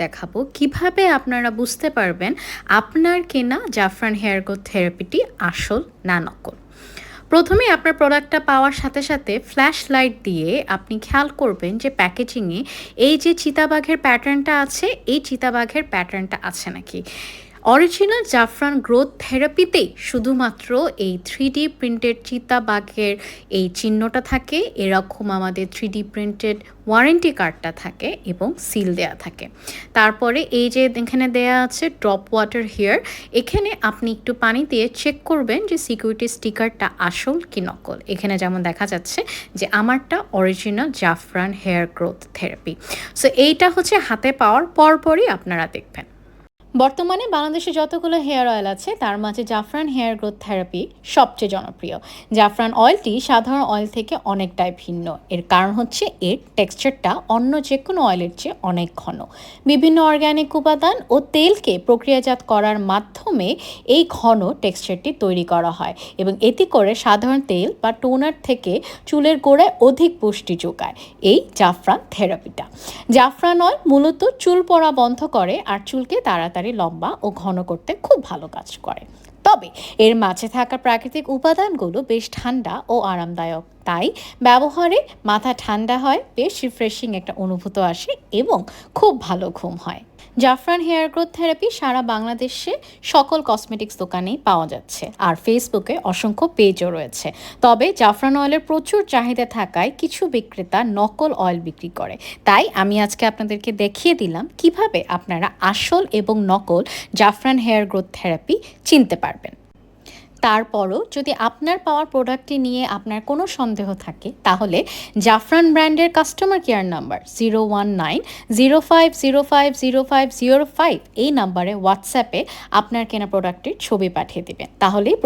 দেখাবো কিভাবে আপনারা বুঝতে পারবেন আপনার কেনা জাফরান হেয়ার গ্রোথ থেরাপিটি আসল না নকল। প্রথমে আপনার প্রোডাক্টটা পাওয়ার সাথে সাথে ফ্ল্যাশ লাইট দিয়ে আপনি খেয়াল করবেন যে প্যাকেজিংয়ে এই যে চিতাবাঘের প্যাটার্নটা আছে, এই চিতাবাঘের প্যাটার্নটা আছে নাকি। অরিজিনাল জাফরান গ্রোথ থেরাপিতেই শুধুমাত্র এই 3D প্রিন্টেড চিতাবাঘের এই চিহ্নটা থাকে, এরকম আমাদের 3D প্রিন্টেড ওয়ারেন্টি কার্ডটা থাকে এবং সিল দেয়া থাকে। তারপরে এই যে এখানে দেয়া আছে ড্রপ ওয়াটার হেয়ার, এখানে আপনি একটু পানি দিয়ে চেক করবেন যে সিকিউরিটি স্টিকারটা আসল কি নকল। এখানে যেমন দেখা যাচ্ছে যে আমারটা অরিজিনাল জাফরান হেয়ার গ্রোথ থেরাপি। সো এইটা হচ্ছে হাতে পাওয়ার পরপরই আপনারা দেখবেন। বর্তমানে বাংলাদেশে যতগুলো হেয়ার অয়েল আছে তার মাঝে জাফরান হেয়ার গ্রোথ থেরাপি সবচেয়ে জনপ্রিয়। জাফরান অয়েলটি সাধারণ অয়েল থেকে অনেকটাই ভিন্ন। এর কারণ হচ্ছে এর টেক্সচারটা অন্য যে কোনো অয়েলের চেয়ে অনেক ঘন। বিভিন্ন অর্গ্যানিক উপাদান ও তেলকে প্রক্রিয়াজাত করার মাধ্যমে এই ঘন টেক্সচারটি তৈরি করা হয় এবং এতে করে সাধারণ তেল বা টোনার থেকে চুলের গোড়ায় অধিক পুষ্টি যোগায় এই জাফরান থেরাপিটা। জাফরান অয়েল মূলত চুল পড়া বন্ধ করে আর চুলকে তাড়াতাড়ি লম্বা ও ঘন করতে খুব ভালো কাজ করে। তবে এর মাঝে থাকা প্রাকৃতিক উপাদানগুলো বেশ ঠান্ডা ও আরামদায়ক, তাই ব্যবহারে মাথা ঠান্ডা হয়, বেশ রিফ্রেশিং একটা অনুভূতি আসে এবং খুব ভালো ঘুম হয়। জাফরান হেয়ার গ্রোথ থেরাপি সারা বাংলাদেশে সকল কসমেটিক্স দোকানেই পাওয়া যাচ্ছে আর ফেসবুকে অসংখ্য পেজও রয়েছে। তবে জাফরান অয়েলের প্রচুর চাহিদা থাকায় কিছু বিক্রেতা নকল অয়েল বিক্রি করে। তাই আমি আজকে আপনাদেরকে দেখিয়ে দিলাম কিভাবে আপনারা আসল এবং নকল জাফরান হেয়ার গ্রোথ থেরাপি চিনতে পারবেন। তারপরও যদি আপনার পাওয়ার প্রোডাক্টটি নিয়ে আপনার কোনো সন্দেহ থাকে তাহলে জাফরান ব্র্যান্ডের কাস্টমার কেয়ার নাম্বার 01905050505 এই নাম্বারে হোয়াটসঅ্যাপে আপনার কেনা প্রোডাক্টের ছবি পাঠিয়ে দেবেন, তাহলেই